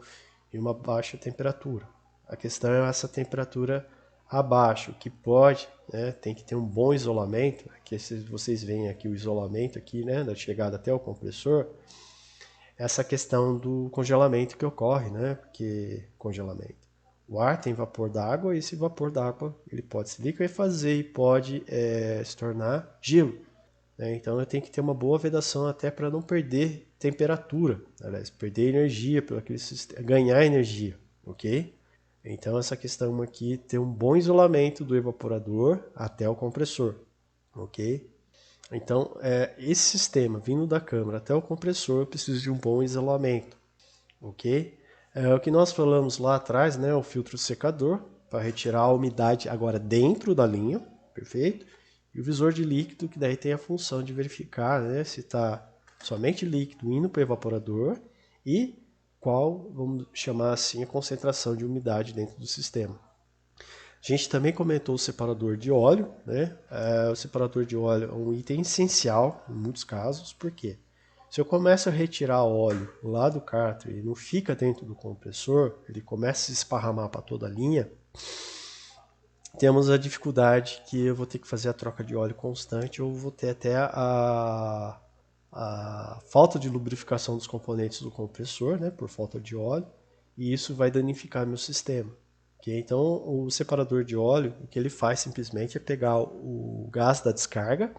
e uma baixa temperatura. A questão é essa temperatura abaixo, que pode, né, tem que ter um bom isolamento. Aqui, se vocês veem aqui o isolamento aqui, né, da chegada até o compressor, essa questão do congelamento que ocorre, né, porque congelamento. O ar tem vapor d'água e esse vapor d'água ele pode se liquefazer e pode se tornar gelo. Né? Então eu tenho que ter uma boa vedação até para não perder temperatura, aliás, perder energia, ganhar energia, ok? Então essa questão aqui ter um bom isolamento do evaporador até o compressor, ok? Então esse sistema vindo da câmara até o compressor precisa de um bom isolamento, ok? O que nós falamos lá atrás, né, o filtro secador, para retirar a umidade agora dentro da linha, perfeito? E o visor de líquido, que daí tem a função de verificar, né, se está somente líquido indo para o evaporador e qual, vamos chamar assim, a concentração de umidade dentro do sistema. A gente também comentou o separador de óleo, né? O separador de óleo é um item essencial em muitos casos, por quê? Se eu começo a retirar óleo lá do cárter e não fica dentro do compressor, ele começa a se esparramar para toda a linha, temos a dificuldade que eu vou ter que fazer a troca de óleo constante ou vou ter até a falta de lubrificação dos componentes do compressor, né, por falta de óleo, e isso vai danificar meu sistema. Okay? Então o separador de óleo, o que ele faz simplesmente é pegar o gás da descarga,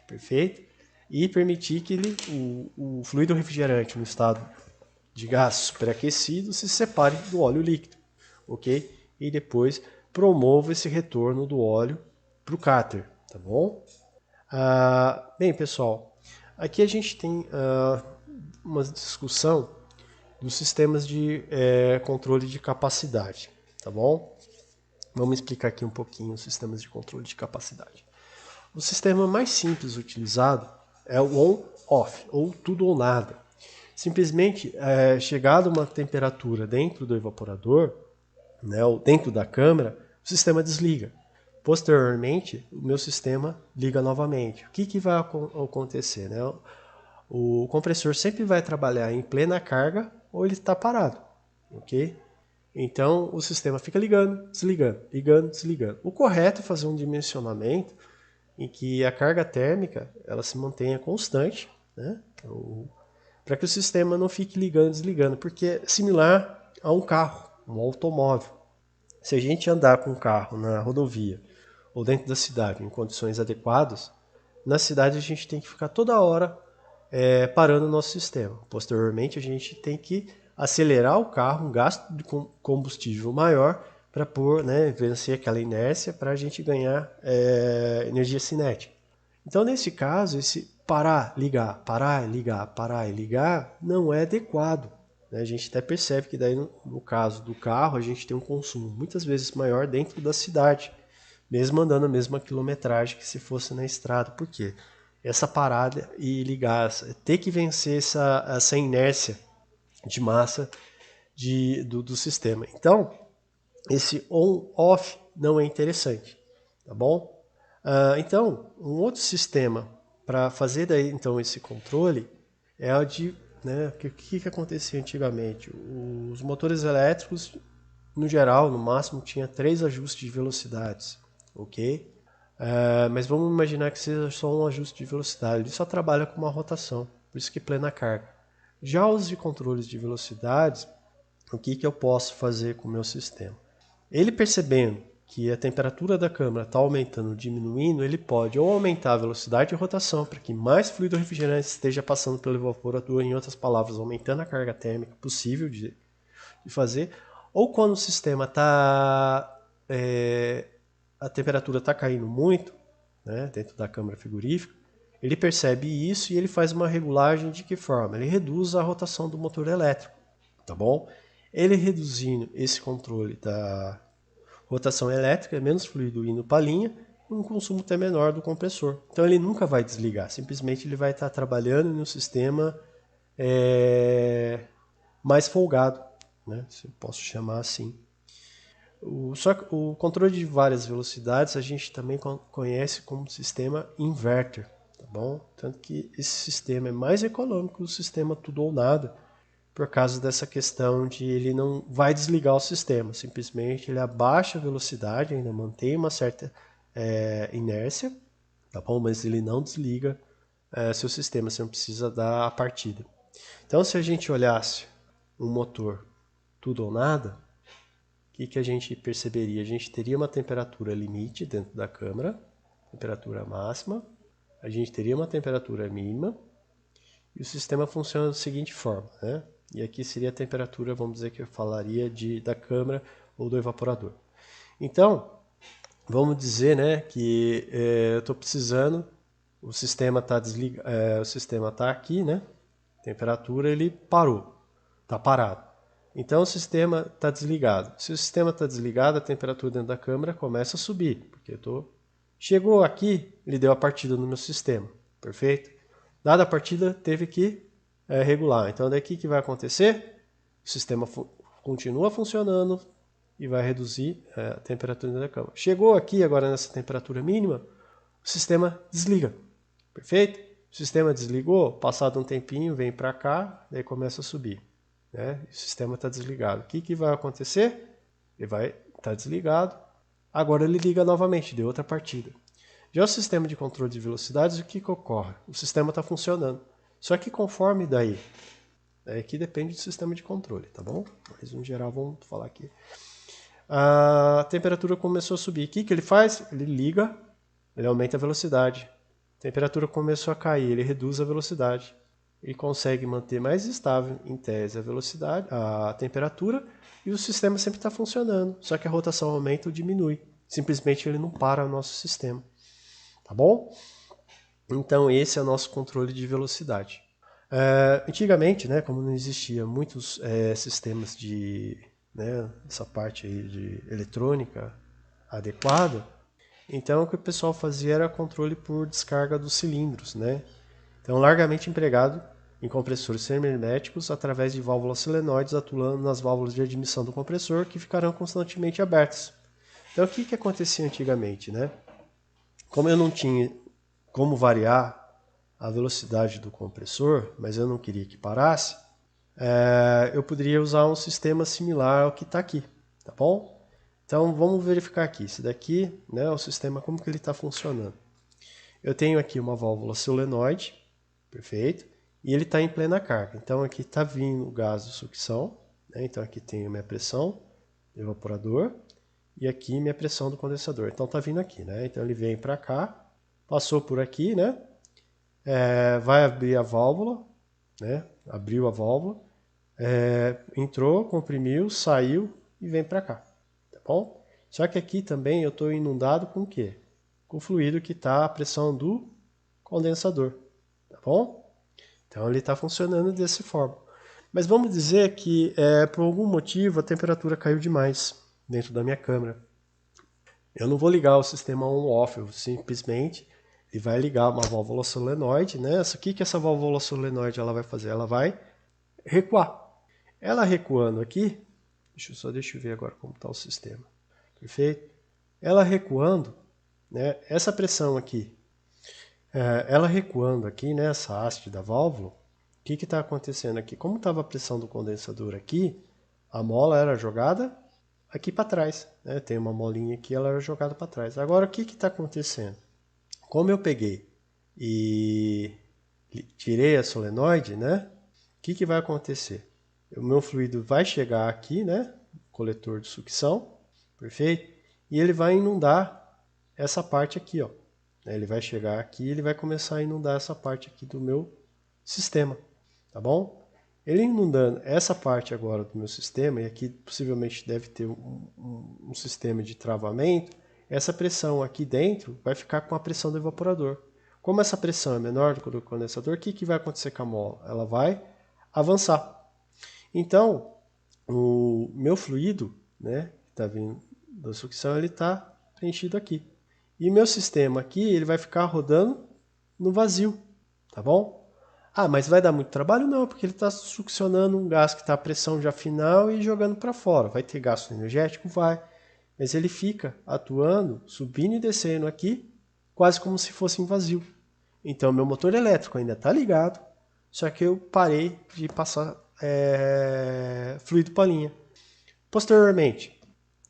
perfeito? E permitir que o fluido refrigerante no estado de gás superaquecido se separe do óleo líquido, ok? E depois promova esse retorno do óleo para o cárter, tá bom? Bem, pessoal, aqui a gente tem uma discussão dos sistemas de controle de capacidade, tá bom? Vamos explicar aqui um pouquinho os sistemas de controle de capacidade. O sistema mais simples utilizado é o on-off, ou tudo ou nada. Simplesmente, chegada uma temperatura dentro do evaporador, né, ou dentro da câmara, o sistema desliga. Posteriormente, o meu sistema liga novamente. O que vai acontecer? Né? O compressor sempre vai trabalhar em plena carga ou ele está parado. Ok? Então, o sistema fica ligando, desligando, ligando, desligando. O correto é fazer um dimensionamento em que a carga térmica ela se mantenha constante, né? Para que o sistema não fique ligando e desligando, porque é similar a um carro, um automóvel. Se a gente andar com um carro na rodovia ou dentro da cidade em condições adequadas, na cidade a gente tem que ficar toda hora parando o nosso sistema. Posteriormente a gente tem que acelerar o carro, um gasto de combustível maior, para vencer aquela inércia para a gente ganhar energia cinética. Então, nesse caso, esse parar, ligar, parar, ligar, parar e ligar não é adequado. Né? A gente até percebe que daí, no caso do carro, a gente tem um consumo muitas vezes maior dentro da cidade, mesmo andando a mesma quilometragem que se fosse na estrada. Por quê? essa parada e ligar, ter que vencer essa inércia de massa do sistema. Então, esse on-off não é interessante, tá bom? Então, um outro sistema para fazer daí, então, esse controle é o de, né, o que acontecia antigamente? Os motores elétricos, no geral, no máximo, tinha 3 ajustes de velocidades, ok? Mas vamos imaginar que seja só um ajuste de velocidade, ele só trabalha com uma rotação, por isso que plena carga. Já os de controles de velocidades, o que eu posso fazer com o meu sistema? Ele percebendo que a temperatura da câmara está aumentando ou diminuindo, ele pode ou aumentar a velocidade de rotação para que mais fluido refrigerante esteja passando pelo evaporador, em outras palavras, aumentando a carga térmica possível de fazer, ou quando o sistema está... a temperatura está caindo muito, né, dentro da câmara frigorífica, ele percebe isso e ele faz uma regulagem de que forma? Ele reduz a rotação do motor elétrico, tá bom? Ele reduzindo esse controle da rotação elétrica, menos fluido indo para a linha, um consumo até menor do compressor. Então ele nunca vai desligar, simplesmente ele vai estar trabalhando no sistema mais folgado, né, se eu posso chamar assim. Só que o controle de várias velocidades a gente também conhece como sistema inverter, tá bom? Tanto que esse sistema é mais econômico do sistema tudo ou nada, por causa dessa questão de ele não vai desligar o sistema, simplesmente ele abaixa a velocidade, ainda mantém uma certa inércia, tá bom? Mas ele não desliga seu sistema, você não precisa dar a partida. Então, se a gente olhasse um motor tudo ou nada, o que a gente perceberia? A gente teria uma temperatura limite dentro da câmara, temperatura máxima, a gente teria uma temperatura mínima, e o sistema funciona da seguinte forma, né? E aqui seria a temperatura, vamos dizer que eu falaria da câmara ou do evaporador. Então, vamos dizer, né, que eu estou precisando, o sistema está desligado, o sistema está aqui, né? Temperatura ele parou, está parado. Então o sistema está desligado. Se o sistema está desligado, a temperatura dentro da câmara começa a subir, porque chegou aqui, ele deu a partida no meu sistema, perfeito? Dada a partida, teve que regular. Então daqui que vai acontecer? O sistema continua funcionando e vai reduzir a temperatura dentro da câmara. Chegou aqui agora nessa temperatura mínima, o sistema desliga, perfeito? O sistema desligou, passado um tempinho, vem para cá, daí começa a subir. Né? O sistema está desligado. O que vai acontecer? Ele vai estar desligado. Agora ele liga novamente, deu outra partida. Já o sistema de controle de velocidades, o que ocorre? O sistema está funcionando. Só que conforme daí, aqui depende do sistema de controle, tá bom? Mas no geral vamos falar aqui. A temperatura começou a subir. O que ele faz? Ele liga, ele aumenta a velocidade. A temperatura começou a cair, ele reduz a velocidade. Ele consegue manter mais estável, em tese, a velocidade, a temperatura, e o sistema sempre está funcionando, só que a rotação aumenta ou diminui. Simplesmente ele não para o nosso sistema. Tá bom? Então esse é o nosso controle de velocidade. Antigamente, né, como não existia muitos sistemas de, né, essa parte aí de eletrônica adequada, então o que o pessoal fazia era controle por descarga dos cilindros, né? Então, largamente empregado em compressores semiherméticos através de válvulas solenoides atuando nas válvulas de admissão do compressor que ficarão constantemente abertas. Então, o que acontecia antigamente, né? Como eu não tinha como variar a velocidade do compressor, mas eu não queria que parasse, eu poderia usar um sistema similar ao que está aqui, tá bom? Então, vamos verificar aqui. Esse daqui, né, o sistema, como que ele está funcionando. Eu tenho aqui uma válvula solenoide, perfeito? E ele está em plena carga. Então aqui está vindo o gás de sucção, né? Então aqui tem a minha pressão do evaporador e aqui minha pressão do condensador. Então está vindo aqui, né? Então ele vem para cá, passou por aqui, né? Vai abrir a válvula, né? Abriu a válvula, entrou, comprimiu, saiu e vem para cá, tá bom? Só que aqui também eu estou inundado com o quê? Com o fluido que está a pressão do condensador. Tá bom? Então ele está funcionando dessa forma. Mas vamos dizer que por algum motivo a temperatura caiu demais dentro da minha câmera. Eu não vou ligar o sistema on-off, eu simplesmente Ele vai ligar uma válvula solenoide, né? O que essa válvula solenoide ela vai fazer? Ela vai recuar. Ela recuando aqui, deixa eu ver agora como está o sistema. Perfeito? Ela recuando, né? Essa pressão aqui, ela recuando aqui, né? Essa haste da válvula, o que está acontecendo aqui? Como estava a pressão do condensador aqui, a mola era jogada aqui para trás, né? Tem uma molinha aqui, ela era jogada para trás. Agora, o que está acontecendo? Como eu peguei e tirei a solenoide, né? O que vai acontecer? O meu fluido vai chegar aqui, né? Coletor de sucção, perfeito? E ele vai inundar essa parte aqui, ó. Ele vai chegar aqui e ele vai começar a inundar essa parte aqui do meu sistema, tá bom? Ele inundando essa parte agora do meu sistema, e aqui possivelmente deve ter um sistema de travamento, essa pressão aqui dentro vai ficar com a pressão do evaporador. Como essa pressão é menor do que do condensador, o que vai acontecer com a mola? Ela vai avançar. Então, o meu fluido, né, que está vindo da sucção, ele está preenchido aqui. E meu sistema aqui, ele vai ficar rodando no vazio, tá bom? Ah, mas vai dar muito trabalho? Não, porque ele está succionando um gás que está a pressão já final e jogando para fora. Vai ter gasto energético? Vai. Mas ele fica atuando, subindo e descendo aqui, quase como se fosse em vazio. Então, meu motor elétrico ainda está ligado, só que eu parei de passar fluido para a linha. Posteriormente,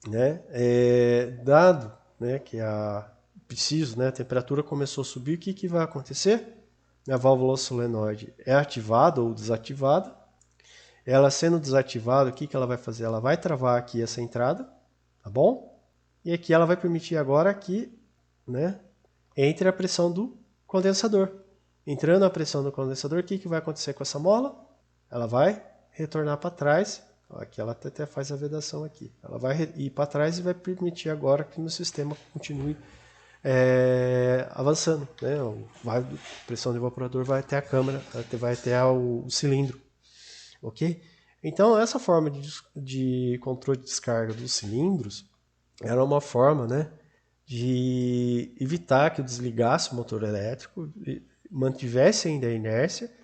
né, dado, né, que a temperatura começou a subir, o que vai acontecer? A válvula solenoide é ativada ou desativada. Ela sendo desativada, o que ela vai fazer? Ela vai travar aqui essa entrada, tá bom? E aqui ela vai permitir agora que, né, entre a pressão do condensador. Entrando a pressão do condensador, o que vai acontecer com essa mola? Ela vai retornar para trás. Aqui ela até faz a vedação aqui. Ela vai ir para trás e vai permitir agora que o sistema continue avançando, né? A pressão do evaporador vai até a câmara, vai até o cilindro, ok? Então essa forma de controle de descarga dos cilindros era uma forma, né, de evitar que eu desligasse o motor elétrico, mantivesse ainda a inércia,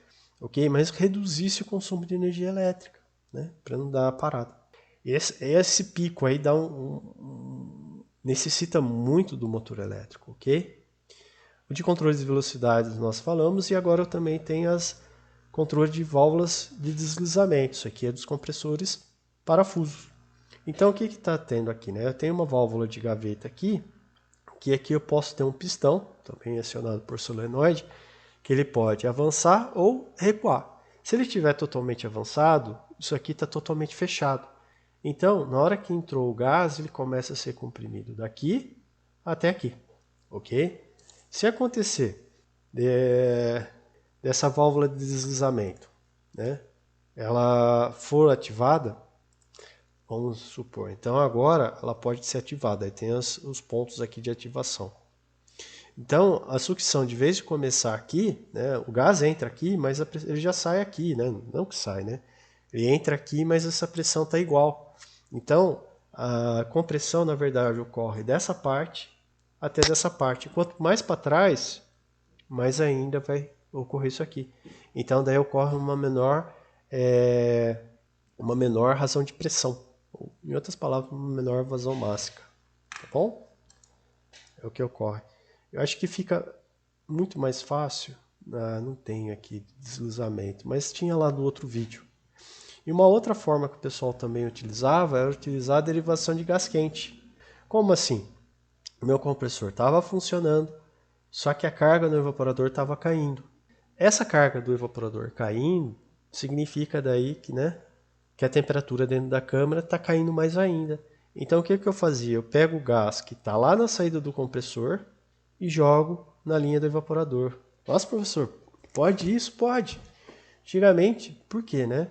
ok? Mas reduzisse o consumo de energia elétrica, né, para não dar parada. Esse pico aí dá necessita muito do motor elétrico, ok? O de controle de velocidades nós falamos, e agora eu também tenho as controle de válvulas de deslizamento. Isso aqui é dos compressores parafusos. Então o que está tendo aqui, né? Eu tenho uma válvula de gaveta aqui, que aqui eu posso ter um pistão, também acionado por solenoide, que ele pode avançar ou recuar. Se ele estiver totalmente avançado, isso aqui está totalmente fechado. Então, na hora que entrou o gás, ele começa a ser comprimido daqui até aqui, ok? Se acontecer dessa válvula de deslizamento, né, ela for ativada, vamos supor, então agora ela pode ser ativada, aí tem os pontos aqui de ativação. Então, a sucção, de vez de começar aqui, né, o gás entra aqui, mas ele já sai aqui, né? Não que sai, né? Ele entra aqui, mas essa pressão está igual. Então, a compressão, na verdade, ocorre dessa parte até dessa parte. Quanto mais para trás, mais ainda vai ocorrer isso aqui. Então, daí ocorre uma menor razão de pressão. Ou, em outras palavras, uma menor vazão mássica. Tá bom? É o que ocorre. Eu acho que fica muito mais fácil. Não tem aqui deslizamento, mas tinha lá no outro vídeo. E uma outra forma que o pessoal também utilizava era utilizar a derivação de gás quente. Como assim? O meu compressor estava funcionando, só que a carga no evaporador estava caindo. Essa carga do evaporador caindo significa daí que, né, que a temperatura dentro da câmara está caindo mais ainda. Então o que eu fazia? Eu pego o gás que está lá na saída do compressor e jogo na linha do evaporador. Nossa, professor, pode isso? Pode. Antigamente, por quê, né?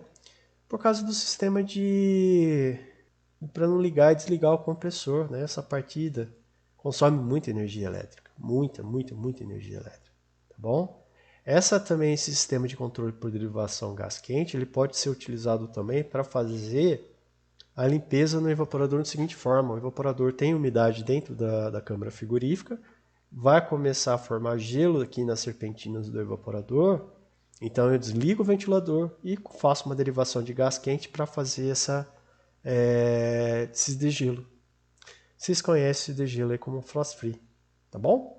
Por causa do sistema para não ligar e desligar o compressor, né? Essa partida consome muita energia elétrica, muita energia elétrica, tá bom? Esse sistema de controle por derivação gás quente, ele pode ser utilizado também para fazer a limpeza no evaporador da seguinte forma: o evaporador tem umidade dentro da câmara frigorífica, vai começar a formar gelo aqui nas serpentinas do evaporador, então eu desligo o ventilador e faço uma derivação de gás quente para fazer esses degelo. Vocês conhecem o degelo aí como frost free, tá bom?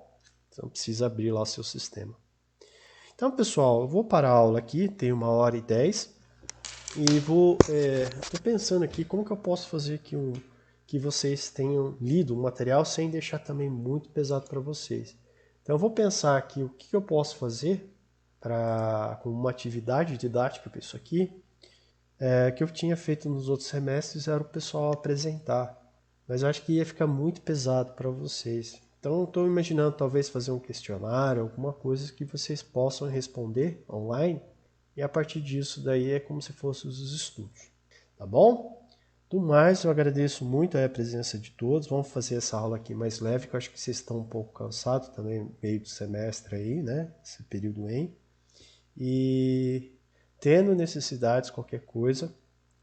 Então precisa abrir lá o seu sistema. Então, pessoal, eu vou parar a aula aqui, tem 1h10, e tô pensando aqui como que eu posso fazer que vocês tenham lido o material sem deixar também muito pesado para vocês. Então eu vou pensar aqui o que eu posso fazer como uma atividade didática para isso aqui, que eu tinha feito nos outros semestres, era o pessoal apresentar. Mas eu acho que ia ficar muito pesado para vocês. Então estou imaginando talvez fazer um questionário, alguma coisa que vocês possam responder online, e a partir disso daí é como se fossem os estudos. Tá bom? Do mais, eu agradeço muito a presença de todos. Vamos fazer essa aula aqui mais leve, que eu acho que vocês estão um pouco cansados também, meio do semestre aí, né? Esse período em. E tendo necessidades, qualquer coisa,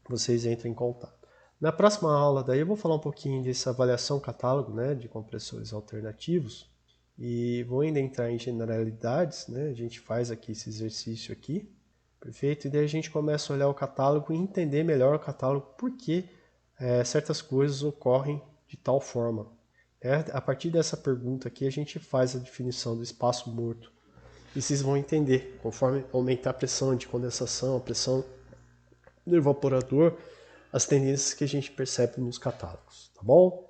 vocês entrem em contato. Na próxima aula daí eu vou falar um pouquinho dessa avaliação catálogo, né, de compressores alternativos. E vou ainda entrar em generalidades, né? A gente faz aqui esse exercício aqui. Perfeito? E daí a gente começa a olhar o catálogo e entender melhor o catálogo, por que certas coisas ocorrem de tal forma. A partir dessa pergunta aqui, a gente faz a definição do espaço morto. E vocês vão entender, conforme aumentar a pressão de condensação, a pressão do evaporador, as tendências que a gente percebe nos catálogos. Tá bom?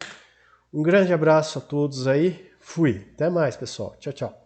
Um grande abraço a todos aí. Fui. Até mais, pessoal. Tchau, tchau.